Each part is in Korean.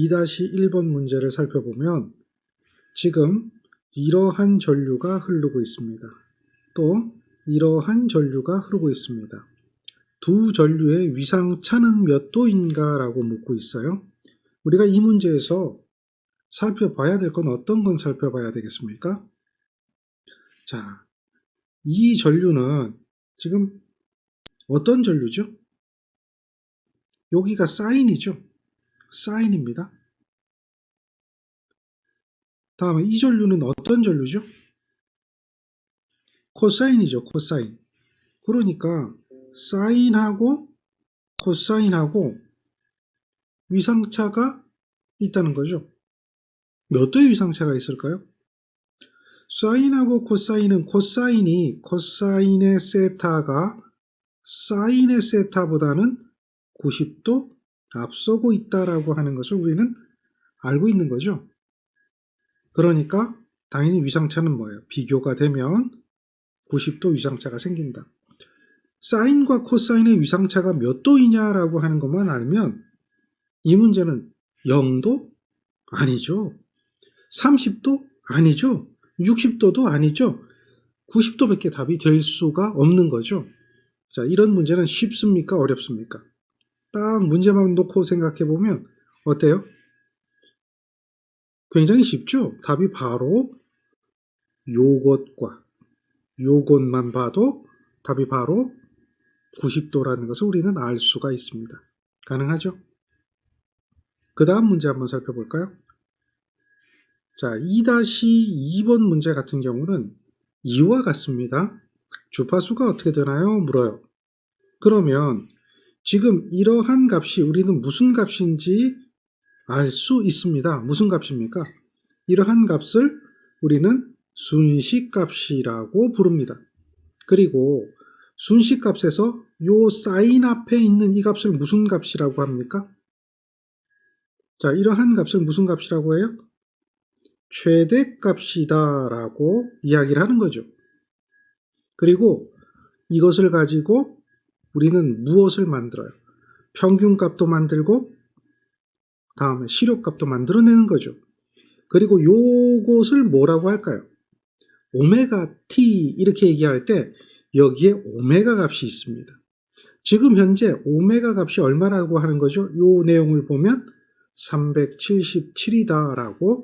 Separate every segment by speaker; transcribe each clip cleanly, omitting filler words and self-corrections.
Speaker 1: 2-1번 문제를 살펴보면 지금 이러한 전류가 흐르고 있습니다. 또 이러한 전류가 흐르고 있습니다. 두 전류의 위상차는 몇 도인가 라고 묻고 있어요. 우리가 이 문제에서 살펴봐야 될 건 어떤 건 살펴봐야 되겠습니까? 자, 이 전류는 지금 어떤 전류죠? 여기가 사인이죠. 사인입니다. 다음에 이 전류는 어떤 전류죠? 코사인이죠. 코사인. 그러니까 사인하고 코사인하고 위상차가 있다는 거죠. 몇 도의 위상차가 있을까요? 사인하고 코사인은 코사인의 세타가 사인의 세타보다는 90도 앞서고 있다라고 하는 것을 우리는 알고 있는 거죠. 그러니까 당연히 위상차는 뭐예요? 비교가 되면 90도 위상차가 생긴다. 사인과 코사인의 위상차가 몇 도이냐라고 하는 것만 알면 이 문제는 0도? 아니죠. 30도? 아니죠. 60도도 아니죠. 90도밖에 답이 될 수가 없는 거죠. 자, 이런 문제는 쉽습니까? 어렵습니까? 딱 문제만 놓고 생각해보면 어때요? 굉장히 쉽죠? 답이 바로 요것만 봐도 답이 바로 90도라는 것을 우리는 알 수가 있습니다. 가능하죠? 그 다음 문제 한번 살펴볼까요? 자, 2-2번 문제 같은 경우는 이와 같습니다. 주파수가 어떻게 되나요? 물어요. 그러면 지금 이러한 값이 우리는 무슨 값인지 알 수 있습니다. 무슨 값입니까? 이러한 값을 우리는 순식값이라고 부릅니다. 그리고 순식값에서 요 사인 앞에 있는 이 값을 무슨 값이라고 합니까? 자, 이러한 값을 무슨 값이라고 해요? 최대값이다 라고 이야기를 하는 거죠. 그리고 이것을 가지고 우리는 무엇을 만들어요? 평균값도 만들고 다음에 실효값도 만들어내는 거죠. 그리고 요것을 뭐라고 할까요? 오메가 t 이렇게 얘기할 때 여기에 오메가 값이 있습니다. 지금 현재 오메가 값이 얼마라고 하는 거죠? 요 내용을 보면 377이다 라고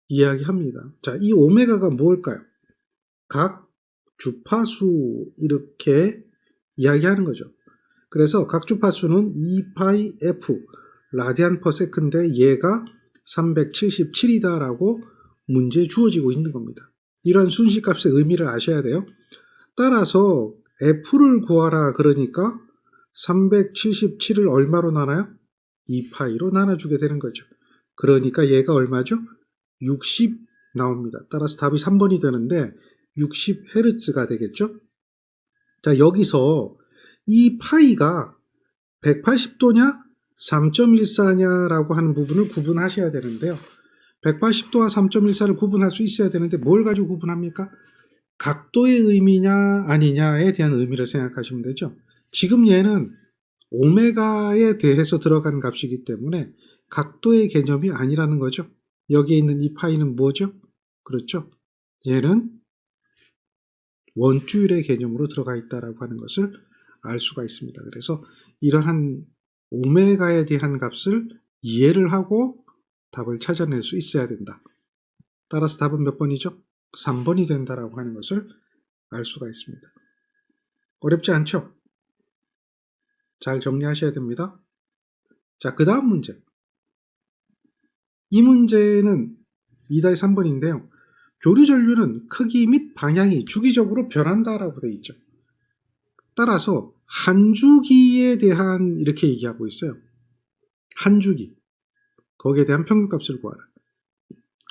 Speaker 1: 이야기합니다. 자, 이 오메가가 무엇일까요? 각 주파수 이렇게 이야기하는 거죠. 그래서 각 주파수는 2파이 f 라디안 퍼 세컨드에 얘가 377이다 라고 문제에 주어지고 있는 겁니다. 이런 순식값의 의미를 아셔야 돼요. 따라서 f를 구하라 그러니까 377을 얼마로 나눠요? 2파이로 나눠주게 되는 거죠. 그러니까 얘가 얼마죠? 60 나옵니다. 따라서 답이 3번이 되는데 60Hz가 되겠죠? 자, 여기서 이 파이가 180도냐 3.14냐라고 하는 부분을 구분하셔야 되는데요. 180도와 3.14를 구분할 수 있어야 되는데 뭘 가지고 구분합니까? 각도의 의미냐 아니냐에 대한 의미를 생각하시면 되죠. 지금 얘는 오메가에 대해서 들어간 값이기 때문에 각도의 개념이 아니라는 거죠. 여기에 있는 이 파이는 뭐죠? 그렇죠. 얘는 원주율의 개념으로 들어가 있다라고 하는 것을 알 수가 있습니다. 그래서 이러한 오메가에 대한 값을 이해를 하고 답을 찾아낼 수 있어야 된다. 따라서 답은 몇 번이죠? 3번이 된다라고 하는 것을 알 수가 있습니다. 어렵지 않죠? 잘 정리하셔야 됩니다. 자, 그 다음 문제. 이 문제는 2-3번인데요. 교류 전류는 크기 및 방향이 주기적으로 변한다라고 되어 있죠. 따라서 한 주기에 대한 이렇게 얘기하고 있어요. 한 주기. 거기에 대한 평균값을 구하라.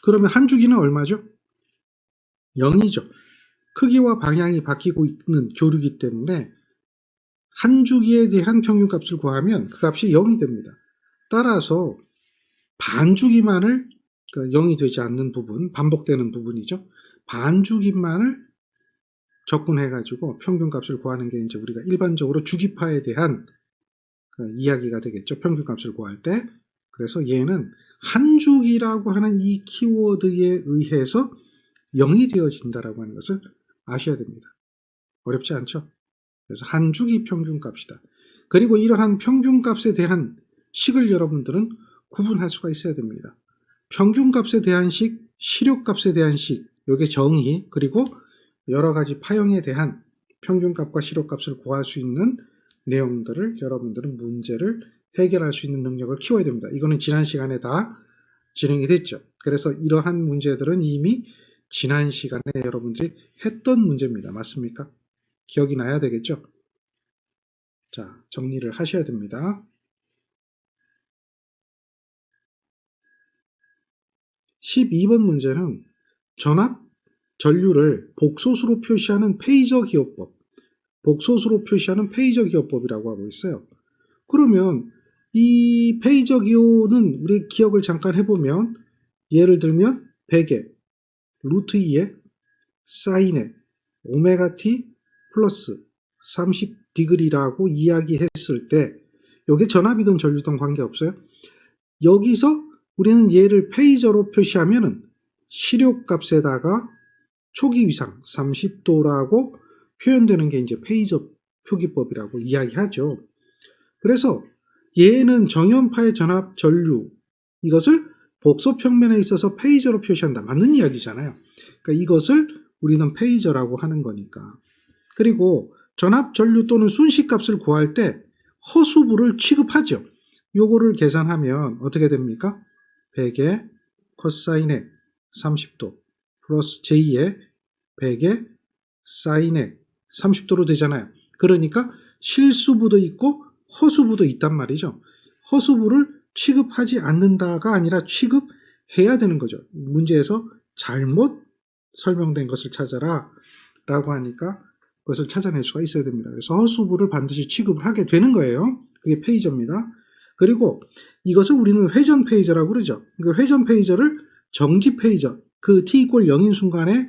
Speaker 1: 그러면 한 주기는 얼마죠? 0이죠. 크기와 방향이 바뀌고 있는 교류이기 때문에 한 주기에 대한 평균값을 구하면 그 값이 0이 됩니다. 따라서 반주기만을, 그러니까 0이 되지 않는 부분, 반복되는 부분이죠. 반주기만을 적분해가지고 평균값을 구하는 게 이제 우리가 일반적으로 주기파에 대한 이야기가 되겠죠. 평균값을 구할 때. 그래서 얘는 한죽이라고 하는 이 키워드에 의해서 0이 되어진다라고 하는 것을 아셔야 됩니다. 어렵지 않죠? 그래서 한죽이 평균값이다. 그리고 이러한 평균값에 대한 식을 여러분들은 구분할 수가 있어야 됩니다. 평균값에 대한 식, 실효값에 대한 식, 요게 정의, 그리고 여러 가지 파형에 대한 평균값과 실효값을 구할 수 있는 내용들을 여러분들은 문제를 해결할 수 있는 능력을 키워야 됩니다. 이거는 지난 시간에 다 진행이 됐죠. 그래서 이러한 문제들은 이미 지난 시간에 여러분들이 했던 문제입니다. 맞습니까? 기억이 나야 되겠죠? 자, 정리를 하셔야 됩니다. 12번 문제는 전압 전류를 복소수로 표시하는 페이저 기호법, 복소수로 표시하는 페이저 기호법이라고 하고 있어요. 그러면 이 페이저 기호는 우리 기억을 잠깐 해보면, 예를 들면 100에 루트 2에 사인에 오메가 t 플러스 30디그리라고 이야기했을 때 이게 전압이든 전류든 관계없어요. 여기서 우리는 얘를 페이저로 표시하면은 실효값에다가 초기 위상 30도라고 표현되는 게 이제 페이저 표기법이라고 이야기하죠. 그래서 얘는 정연파의 전압 전류, 이것을 복소 평면에 있어서 페이저로 표시한다. 맞는 이야기잖아요. 그러니까 이것을 우리는 페이저라고 하는 거니까. 그리고 전압 전류 또는 순식값을 구할 때 허수부를 취급하죠. 요거를 계산하면 어떻게 됩니까? 100의 코사인의 30도 플러스 j 의 100의 사인의 30도로 되잖아요. 그러니까 실수부도 있고 허수부도 있단 말이죠. 허수부를 취급하지 않는다가 아니라 취급해야 되는 거죠. 문제에서 잘못 설명된 것을 찾아라 라고 하니까 그것을 찾아낼 수가 있어야 됩니다. 그래서 허수부를 반드시 취급을 하게 되는 거예요. 그게 페이저입니다. 그리고 이것을 우리는 회전 페이저라고 그러죠. 그 회전 페이저를 정지 페이저, 그 t = 0인 순간에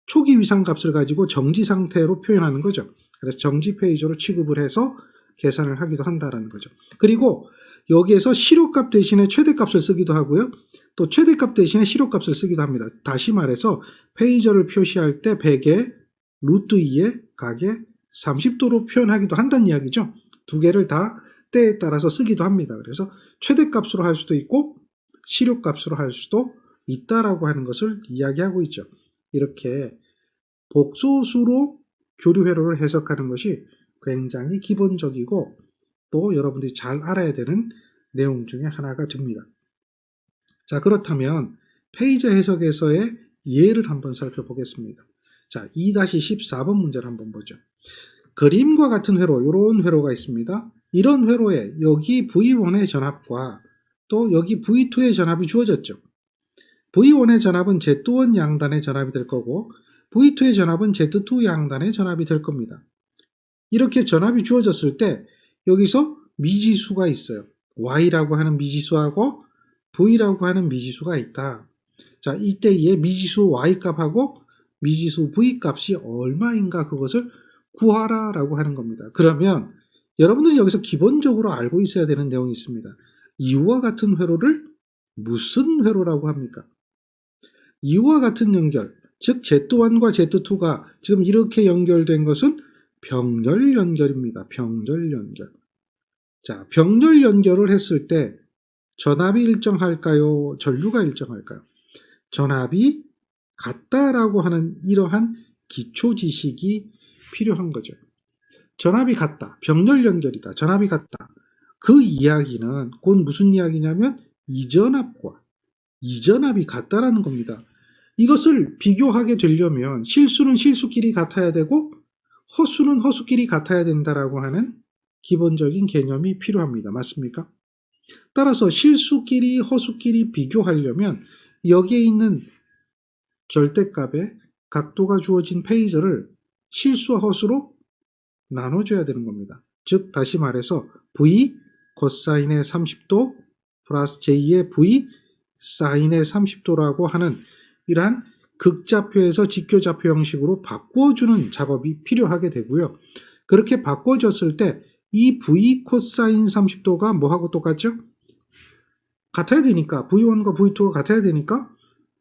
Speaker 1: 초기 위상값을 가지고 정지 상태로 표현하는 거죠. 그래서 정지 페이저로 취급을 해서 계산을 하기도 한다라는 거죠. 그리고 여기에서 실효값 대신에 최대값을 쓰기도 하고요. 또 최대값 대신에 실효값을 쓰기도 합니다. 다시 말해서 페이저를 표시할 때 100에 루트 2에 각에 30도로 표현하기도 한다는 이야기죠. 두 개를 다 때에 따라서 쓰기도 합니다. 그래서 최대값으로 할 수도 있고 실효값으로 할 수도 있다라고 하는 것을 이야기하고 있죠. 이렇게 복소수로 교류 회로를 해석하는 것이 굉장히 기본적이고 또 여러분들이 잘 알아야 되는 내용 중에 하나가 됩니다. 자, 그렇다면 페이저 해석에서의 예를 한번 살펴보겠습니다. 자, 2-14번 문제를 한번 보죠. 그림과 같은 회로, 이런 회로가 있습니다. 이런 회로에 여기 V1의 전압과 또 여기 V2의 전압이 주어졌죠. V1의 전압은 Z1 양단의 전압이 될 거고 V2의 전압은 Z2 양단의 전압이 될 겁니다. 이렇게 전압이 주어졌을 때 여기서 미지수가 있어요. Y라고 하는 미지수하고 V라고 하는 미지수가 있다. 자, 이때의 미지수 Y값하고 미지수 V값이 얼마인가 그것을 구하라 라고 하는 겁니다. 그러면 여러분들이 여기서 기본적으로 알고 있어야 되는 내용이 있습니다. 이와 같은 회로를 무슨 회로라고 합니까? 이와 같은 연결, 즉 Z1과 Z2가 지금 이렇게 연결된 것은 병렬 연결입니다. 병렬 연결. 자, 병렬 연결을 했을 때 전압이 일정할까요? 전류가 일정할까요? 전압이 같다라고 하는 이러한 기초 지식이 필요한 거죠. 전압이 같다. 병렬 연결이다. 전압이 같다. 그 이야기는 곧 무슨 이야기냐면 이전압과 이전압이 같다라는 겁니다. 이것을 비교하게 되려면 실수는 실수끼리 같아야 되고 허수는 허수끼리 같아야 된다라고 하는 기본적인 개념이 필요합니다. 맞습니까? 따라서 실수끼리 허수끼리 비교하려면 여기에 있는 절대값의 각도가 주어진 페이저를 실수와 허수로 나눠줘야 되는 겁니다. 즉 다시 말해서 V 코사인의 30도 플러스 J의 V 사인의 30도라고 하는 이러한 극좌표에서 직교좌표 형식으로 바꿔주는 작업이 필요하게 되고요. 그렇게 바꿔줬을 때 이 V 코사인 30도가 뭐하고 똑같죠? 같아야 되니까 V1과 V2가 같아야 되니까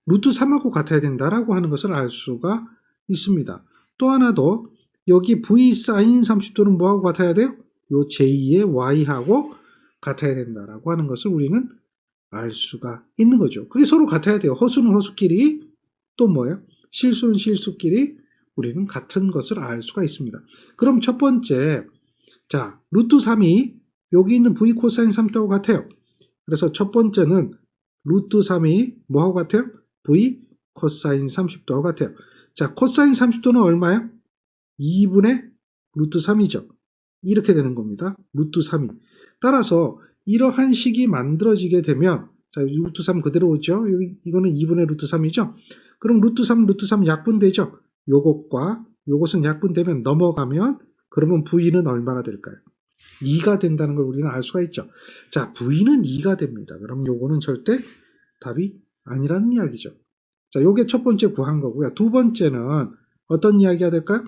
Speaker 1: 루트 3하고 같아야 된다라고 하는 것을 알 수가 있습니다. 또 하나 더 여기 V 사인 30도는 뭐하고 같아야 돼요? 요 j2의 y하고 같아야 된다라고 하는 것을 우리는 알 수가 있는 거죠. 그게 서로 같아야 돼요. 허수는 허수끼리 또 뭐예요? 실수는 실수끼리 우리는 같은 것을 알 수가 있습니다. 그럼 첫 번째 자 루트 3이 여기 있는 v 코사인 30도하고 같아요. 그래서 첫 번째는 루트 3이 뭐하고 같아요? v 코사인 30도하고 같아요. 자 코사인 30도는 얼마예요? 2분의 루트 3이죠. 이렇게 되는 겁니다. 루트 3이. 따라서 이러한 식이 만들어지게 되면 자 루트 3 그대로 오죠. 이거는 2분의 루트 3이죠. 그럼 루트 3 약분되죠. 요것과 요것은 약분되면 넘어가면 그러면 V는 얼마가 될까요? 2가 된다는 걸 우리는 알 수가 있죠. 자 V는 2가 됩니다. 그럼 요거는 절대 답이 아니라는 이야기죠. 자 요게 첫 번째 구한 거고요. 두 번째는 어떤 이야기가 될까요?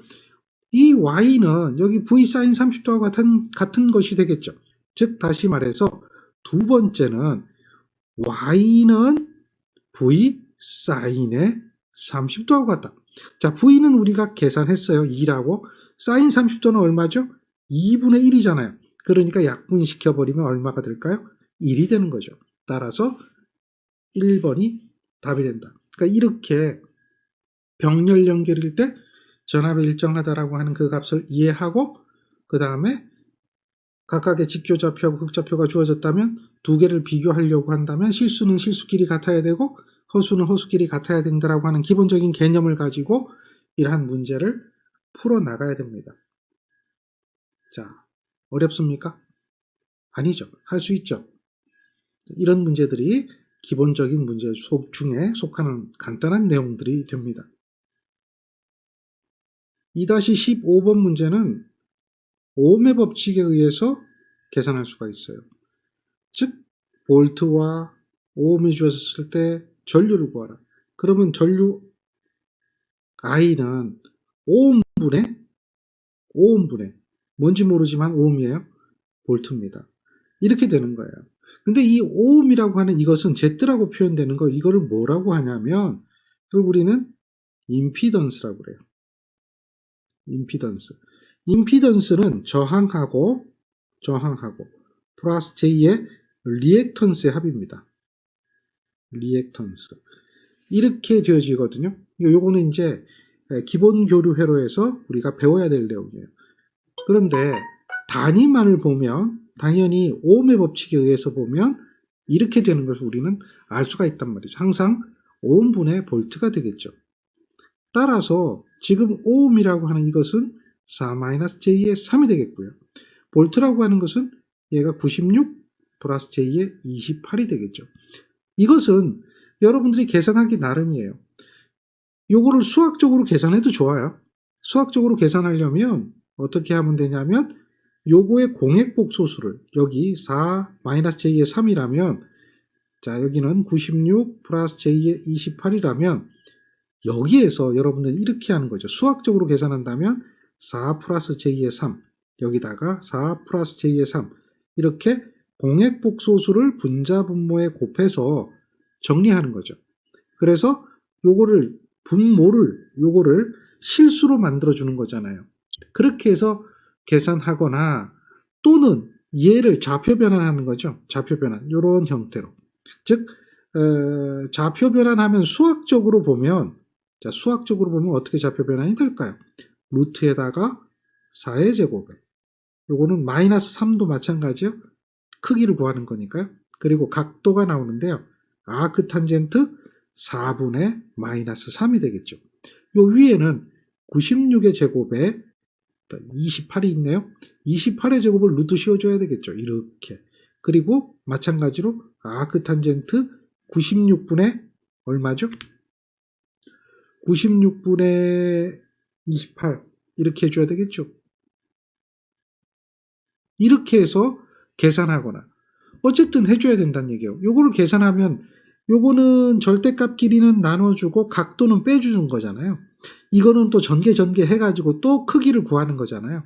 Speaker 1: 이 y는 여기 v sin 30도와 같은 것이 되겠죠. 즉 다시 말해서 두 번째는 y는 v sin의 30도하고 같다. 자 v는 우리가 계산했어요. 2라고. sin 30도는 얼마죠? 2분의 1이잖아요. 그러니까 약분시켜버리면 얼마가 될까요? 1이 되는 거죠. 따라서 1번이 답이 된다. 그러니까 이렇게 병렬 연결일 때 전압이 일정하다라고 하는 그 값을 이해하고 그 다음에 각각의 직교좌표하고 극좌표가 주어졌다면 두 개를 비교하려고 한다면 실수는 실수끼리 같아야 되고 허수는 허수끼리 같아야 된다라고 하는 기본적인 개념을 가지고 이러한 문제를 풀어나가야 됩니다. 자, 어렵습니까? 아니죠. 할 수 있죠. 이런 문제들이 기본적인 문제 중에 속하는 간단한 내용들이 됩니다. 2-15번 문제는 오음의 법칙에 의해서 계산할 수가 있어요. 즉 볼트와 오음이 주어졌을 때 전류를 구하라. 그러면 전류 I는 오음분의 뭔지 모르지만 오음이에요. 볼트입니다. 이렇게 되는 거예요. 근데 이 오음이라고 하는 이것은 Z라고 표현되는 거 이거를 뭐라고 하냐면 그걸 우리는 임피던스라고 그래요. 임피던스는 저항하고 플러스 J의 리액턴스의 합입니다. 리액턴스. 이렇게 되어지거든요. 요거는 이제 기본 교류 회로에서 우리가 배워야 될 내용이에요. 그런데 단위만을 보면 당연히 오음의 법칙에 의해서 보면 이렇게 되는 것을 우리는 알 수가 있단 말이죠. 항상 오음분의 볼트가 되겠죠. 따라서 지금 오음이라고 하는 이것은 4-J의 3이 되겠고요. 볼트라고 하는 것은 얘가 96 플러스 J의 28이 되겠죠. 이것은 여러분들이 계산하기 나름이에요. 요거를 수학적으로 계산해도 좋아요. 수학적으로 계산하려면 어떻게 하면 되냐면 요거의 공액복소수를 여기 4-J의 3이라면 자 여기는 96 플러스 J의 28이라면 여기에서 여러분들은 이렇게 하는 거죠. 수학적으로 계산한다면 4 플러스 J의 3 여기다가 4 플러스 J의 3 이렇게 공액복소수를 분자분모에 곱해서 정리하는 거죠. 그래서 요거를 요거를 실수로 만들어주는 거잖아요. 그렇게 해서 계산하거나 또는 얘를 좌표 변환하는 거죠. 좌표 변환 이런 형태로. 즉 좌표 변환하면 수학적으로 보면 어떻게 좌표 변환이 될까요? 루트에다가 4의 제곱에 요거는 마이너스 3도 마찬가지요. 크기를 구하는 거니까요. 그리고 각도가 나오는데요. 아크 탄젠트 4분의 마이너스 3이 되겠죠. 요 위에는 96의 제곱에 28이 있네요. 28의 제곱을 루트 씌워줘야 되겠죠. 이렇게. 그리고 마찬가지로 아크 탄젠트 96분의 얼마죠? 96분의 28 이렇게 해줘야 되겠죠. 이렇게 해서 계산하거나 어쨌든 해줘야 된다는 얘기예요. 요거를 계산하면 요거는 절대값 길이는 나눠주고 각도는 빼주는 거잖아요. 이거는 또 전개 해가지고 또 크기를 구하는 거잖아요.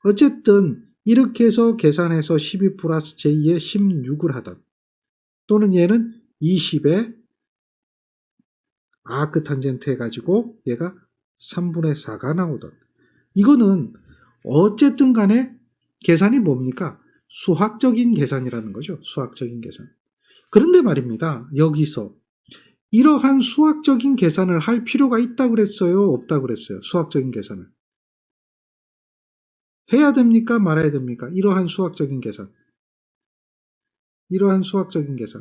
Speaker 1: 어쨌든 이렇게 해서 계산해서 12 플러스 J의 16을 하던 또는 얘는 20에 아크 탄젠트 해가지고 얘가 3분의 4가 나오던. 이거는 어쨌든 간에 계산이 뭡니까? 수학적인 계산이라는 거죠. 수학적인 계산. 그런데 말입니다. 여기서 이러한 수학적인 계산을 할 필요가 있다고 그랬어요? 없다고 그랬어요? 수학적인 계산을. 해야 됩니까? 말아야 됩니까? 이러한 수학적인 계산. 이러한 수학적인 계산.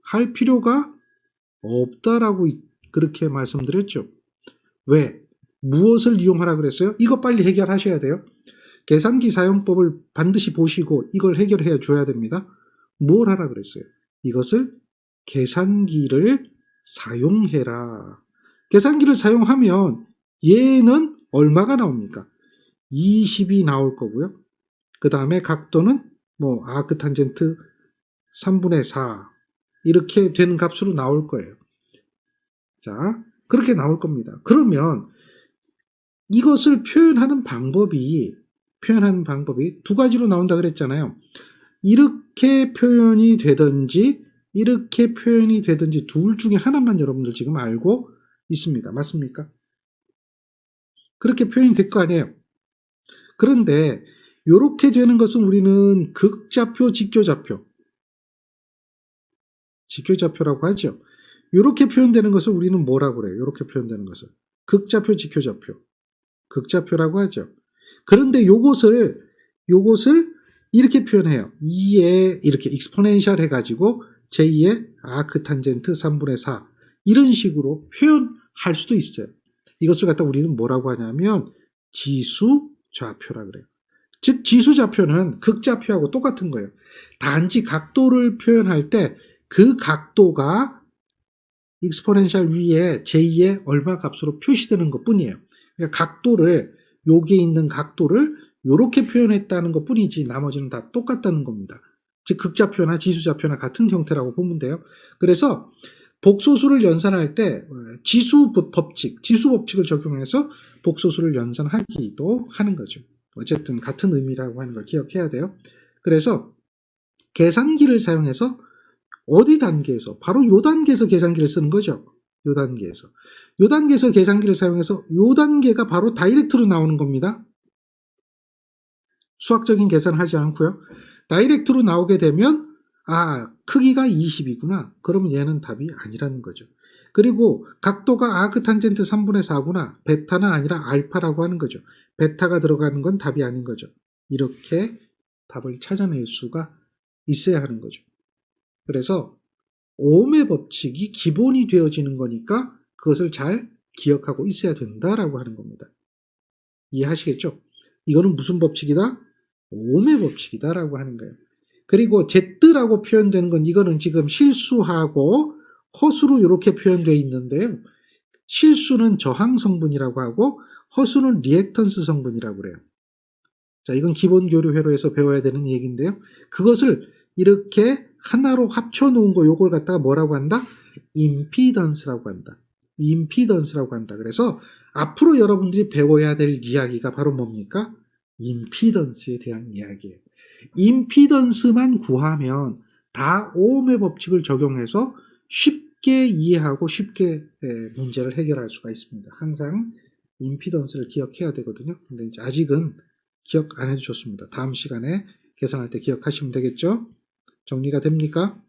Speaker 1: 할 필요가 없다라고 그렇게 말씀드렸죠. 왜? 무엇을 이용하라 그랬어요? 이거 빨리 해결하셔야 돼요. 계산기 사용법을 반드시 보시고 이걸 해결해 줘야 됩니다. 뭘 하라 그랬어요? 이것을 계산기를 사용해라. 계산기를 사용하면 얘는 얼마가 나옵니까? 20이 나올 거고요. 그 다음에 각도는 뭐 아크 탄젠트 3분의 4 이렇게 되는 값으로 나올 거예요. 자, 그렇게 나올 겁니다. 그러면 이것을 표현하는 방법이 두 가지로 나온다 그랬잖아요. 이렇게 표현이 되든지 이렇게 표현이 되든지 둘 중에 하나만 여러분들 지금 알고 있습니다. 맞습니까? 그렇게 표현이 될 거 아니에요. 그런데 이렇게 되는 것은 우리는 극좌표, 직교좌표라고 하죠. 이렇게 표현되는 것을 우리는 뭐라고 그래요? 이렇게 표현되는 것을 극좌표, 극좌표라고 하죠. 그런데 요것을 이렇게 표현해요. 2에 이렇게 익스포넨셜 해가지고 제2의 아크 탄젠트 3분의 4 이런 식으로 표현할 수도 있어요. 이것을 갖다 우리는 뭐라고 하냐면 지수좌표라 그래요. 즉 지수좌표는 극좌표하고 똑같은 거예요. 단지 각도를 표현할 때 그 각도가 익스포넨셜 위에 j2의 얼마 값으로 표시되는 것 뿐이에요. 그러니까 각도를 여기에 있는 각도를 이렇게 표현했다는 것 뿐이지 나머지는 다 똑같다는 겁니다. 즉 극좌표나 지수좌표나 같은 형태라고 보면 돼요. 그래서 복소수를 연산할 때 지수 법칙을 적용해서 복소수를 연산하기도 하는 거죠. 어쨌든 같은 의미라고 하는 걸 기억해야 돼요. 그래서 계산기를 사용해서 어디 단계에서? 바로 요 단계에서 계산기를 쓰는 거죠. 요 단계에서 계산기를 사용해서 요 단계가 바로 다이렉트로 나오는 겁니다. 수학적인 계산을 하지 않고요. 다이렉트로 나오게 되면 크기가 20이구나. 그러면 얘는 답이 아니라는 거죠. 그리고 각도가 아크 탄젠트 3분의 4구나. 베타는 아니라 알파라고 하는 거죠. 베타가 들어가는 건 답이 아닌 거죠. 이렇게 답을 찾아낼 수가 있어야 하는 거죠. 그래서 오음의 법칙이 기본이 되어지는 거니까 그것을 잘 기억하고 있어야 된다라고 하는 겁니다. 이해하시겠죠? 이거는 무슨 법칙이다? 오음의 법칙이다라고 하는 거예요. 그리고 Z라고 표현되는 건 이거는 지금 실수하고 허수로 이렇게 표현되어 있는데요. 실수는 저항 성분이라고 하고 허수는 리액턴스 성분이라고 그래요. 자, 이건 기본 교류 회로에서 배워야 되는 얘기인데요. 그것을 이렇게 하나로 합쳐 놓은 거 요걸 갖다가 뭐라고 한다? 임피던스라고 한다. 그래서 앞으로 여러분들이 배워야 될 이야기가 바로 뭡니까? 임피던스에 대한 이야기예요. 임피던스만 구하면 다 오음의 법칙을 적용해서 쉽게 이해하고 쉽게 문제를 해결할 수가 있습니다. 항상 임피던스를 기억해야 되거든요. 근데 이제 아직은 기억 안 해도 좋습니다. 다음 시간에 계산할 때 기억하시면 되겠죠? 정리가 됩니까?